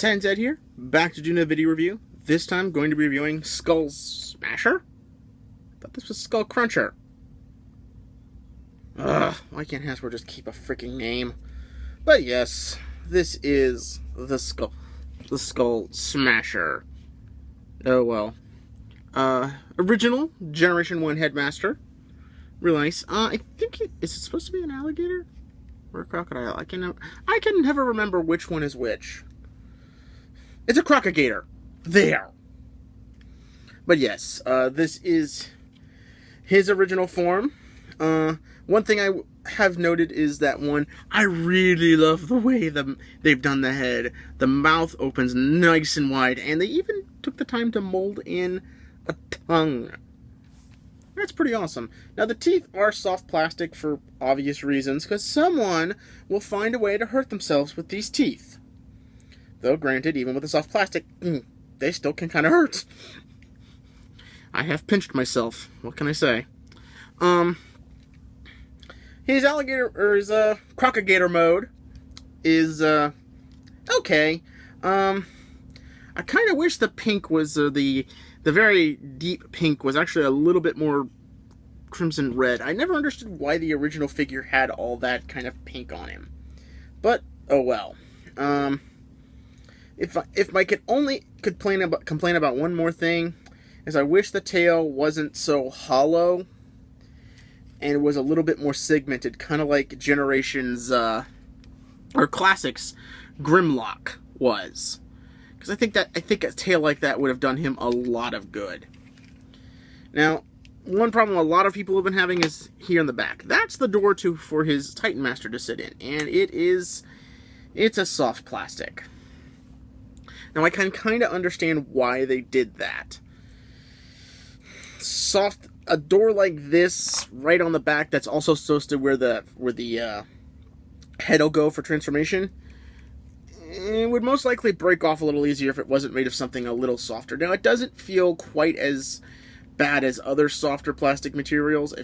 10Z here, back to do another video review. This time going to be reviewing Skullsmasher? Thought this was Skull Cruncher. Ugh, why can't Hasbro just keep a freaking name? But yes, this is the Skullsmasher. Oh well. Original Generation 1 Headmaster. Real nice. I think is it supposed to be an alligator? Or a crocodile? I can never remember which one is which. It's a crocagator. There. But yes, this is his original form. One thing I have noted is that I really love the way they've done the head. The mouth opens nice and wide, and they even took the time to mold in a tongue. That's pretty awesome. Now, the teeth are soft plastic for obvious reasons, because someone will find a way to hurt themselves with these teeth. Though, granted, even with the soft plastic, they still can kind of hurt. I have pinched myself. What can I say? His crocagator mode is, okay. I kind of wish the pink was, the very deep pink was actually a little bit more crimson red. I never understood why the original figure had all that kind of pink on him. But, oh well. If I could only complain about one more thing, is I wish the tail wasn't so hollow and it was a little bit more segmented, kind of like Generations, or Classics Grimlock was. Because I think a tail like that would have done him a lot of good. Now, one problem a lot of people have been having is here in the back. That's the door for his Titan Master to sit in, and it's a soft plastic. Now, I can kind of understand why they did that. A door like this right on the back that's also supposed to where the head will go for transformation. It would most likely break off a little easier if it wasn't made of something a little softer. Now, it doesn't feel quite as bad as other softer plastic materials.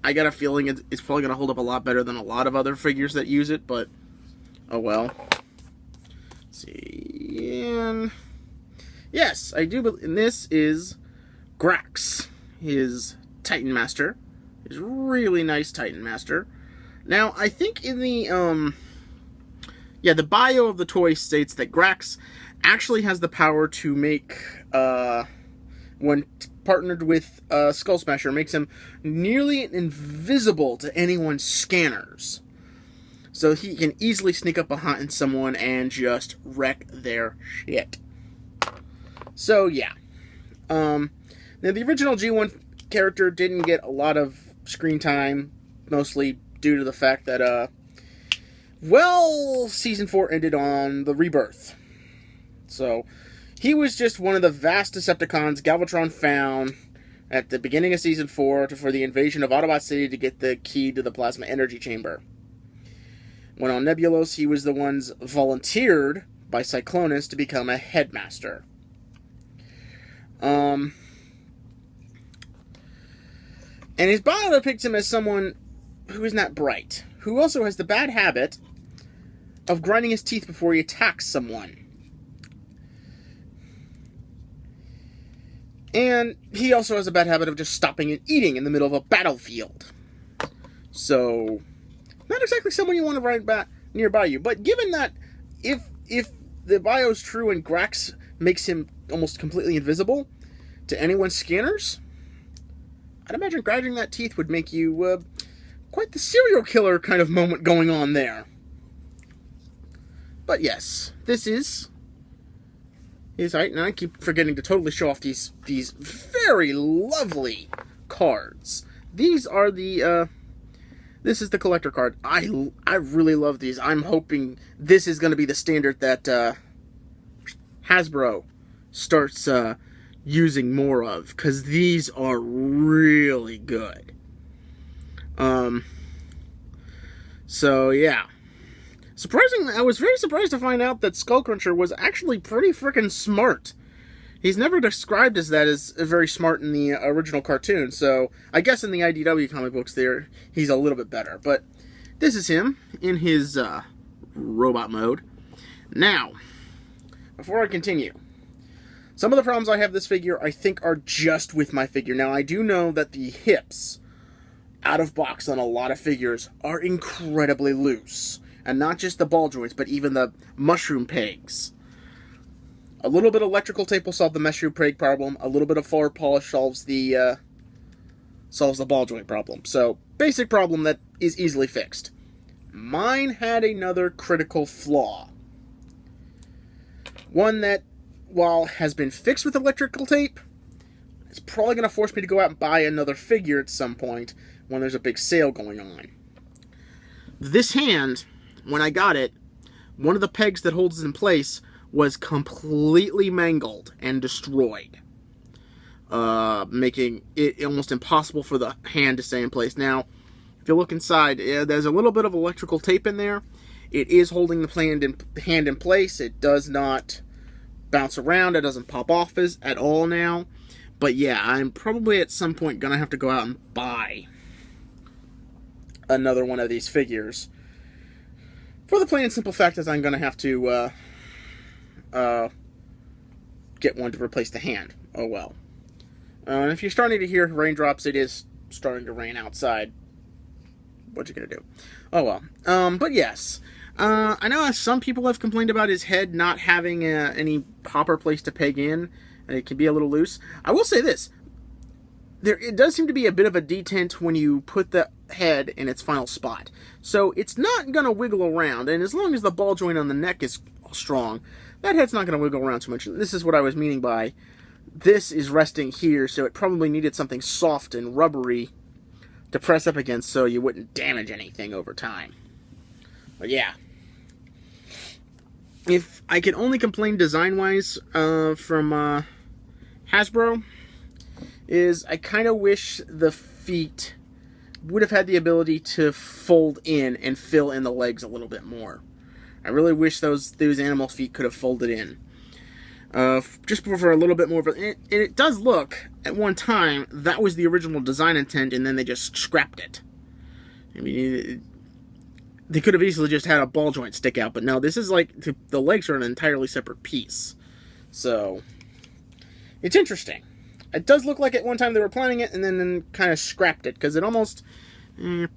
I got a feeling it's probably going to hold up a lot better than a lot of other figures that use it, but oh well. Let's see. And yes, I do believe, and this is Graz, his Titan Master. His really nice Titan Master. Now, I think in the the bio of the toy states that Graz actually has the power to make, when partnered with Skullsmasher, makes him nearly invisible to anyone's scanners. So he can easily sneak up behind someone and just wreck their shit. So, yeah. Now, the original G1 character didn't get a lot of screen time, mostly due to the fact that, Season 4 ended on the rebirth. So, he was just one of the vast Decepticons Galvatron found at the beginning of Season 4 for the invasion of Autobot City to get the key to the Plasma Energy Chamber. When on Nebulos, he was the ones volunteered by Cyclonus to become a headmaster. And his bio depicts him as someone who is not bright, who also has the bad habit of grinding his teeth before he attacks someone. And he also has a bad habit of just stopping and eating in the middle of a battlefield. So, not exactly someone you want to ride nearby you. But given that, if the bio is true and Graz makes him almost completely invisible to anyone's scanners, I'd imagine grinding that teeth would make you quite the serial killer kind of moment going on there. But yes, this is his height, and I keep forgetting to totally show off these very lovely cards. These are this is the collector card. I really love these. I'm hoping this is going to be the standard that Hasbro starts using more of, because these are really good. So yeah. Surprisingly, I was very surprised to find out that Skullcruncher was actually pretty freaking smart. He's never described as very smart in the original cartoon, so I guess in the IDW comic books he's a little bit better. But this is him in his robot mode. Now, before I continue, some of the problems I have with this figure, I think, are just with my figure. Now, I do know that the hips, out of box on a lot of figures, are incredibly loose. And not just the ball joints, but even the mushroom pegs. A little bit of electrical tape will solve the mushroom peg problem. A little bit of forward polish solves the ball joint problem. So, basic problem that is easily fixed. Mine had another critical flaw. One that, while has been fixed with electrical tape, it's probably going to force me to go out and buy another figure at some point when there's a big sale going on. This hand, when I got it, one of the pegs that holds it in place was completely mangled and destroyed, making it almost impossible for the hand to stay in place. Now, if you look inside, there's a little bit of electrical tape in there. It is holding the hand in place. It does not bounce around. It doesn't pop off at all now. But yeah, I'm probably at some point going to have to go out and buy another one of these figures. For the plain and simple fact that I'm going to have to get one to replace the hand. Oh well. If you're starting to hear raindrops, it is starting to rain outside. What you gonna do? Oh well. But yes. I know some people have complained about his head not having any proper place to peg in, and it can be a little loose. I will say this. It does seem to be a bit of a detent when you put the head in its final spot. So it's not going to wiggle around, and as long as the ball joint on the neck is strong, that head's not going to wiggle around too much. This is what I was meaning by, this is resting here, so it probably needed something soft and rubbery to press up against so you wouldn't damage anything over time. But yeah. If I could only complain design-wise from Hasbro, is I kind of wish the feet would have had the ability to fold in and fill in the legs a little bit more. I really wish those animal feet could have folded in. Just for a little bit more of a... It does look, at one time, that was the original design intent, and then they just scrapped it. I mean, they could have easily just had a ball joint stick out, but no, this is like... The legs are an entirely separate piece. So, it's interesting. It does look like at one time they were planning it, and then kind of scrapped it, because it almost... you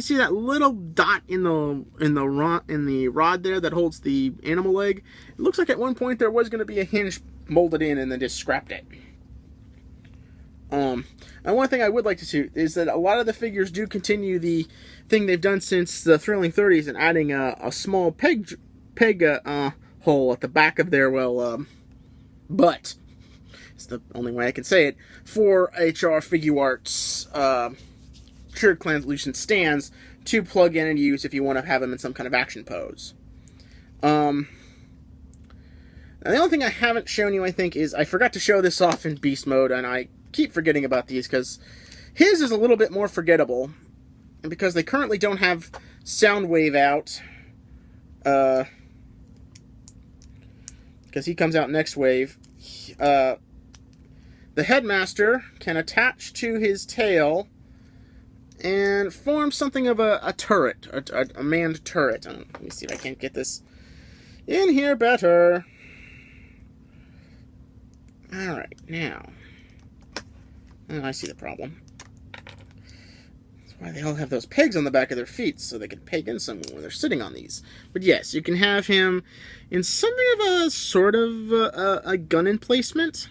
see that little dot in the rod there that holds the animal leg? It looks like at one point there was going to be a hinge molded in and then just scrapped it. And one thing I would like to see is that a lot of the figures do continue the thing they've done since the Thrilling 30s and adding a small peg hole at the back of their butt. It's the only way I can say it, for HR Figuarts Trigger translucent stands to plug in and use if you want to have them in some kind of action pose. Now the only thing I haven't shown you, I think, is I forgot to show this off in Beast Mode, and I keep forgetting about these because his is a little bit more forgettable, and because they currently don't have Soundwave out, because he comes out next wave. The headmaster can attach to his tail and form something of a turret, a manned turret. Let me see if I can't get this in here better. Alright, now. Oh, I see the problem. That's why they all have those pegs on the back of their feet, so they can peg in somewhere when they're sitting on these. But yes, you can have him in something of a sort of a gun emplacement.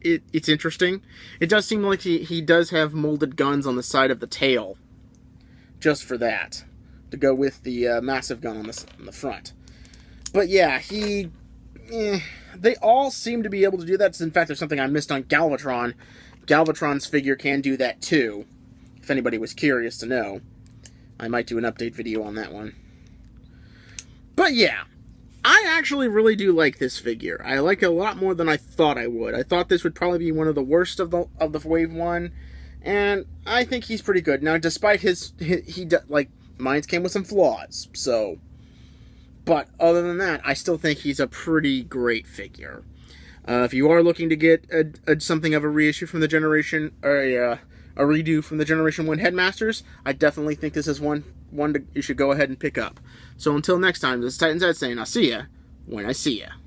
It's interesting. It does seem like he does have molded guns on the side of the tail. Just for that. To go with the massive gun on the front. But yeah, they all seem to be able to do that. In fact, there's something I missed on Galvatron. Galvatron's figure can do that too. If anybody was curious to know. I might do an update video on that one. But yeah. I actually really do like this figure. I like it a lot more than I thought I would. I thought this would probably be one of the worst of the Wave 1, and I think he's pretty good. Now, despite mine came with some flaws, so... But other than that, I still think he's a pretty great figure. If you are looking to get something of a reissue from the Generation, or a redo from the Generation 1 Headmasters, I definitely think this is one you should go ahead and pick up. So until next time, this is Titan Zed saying, I'll see ya when I see ya.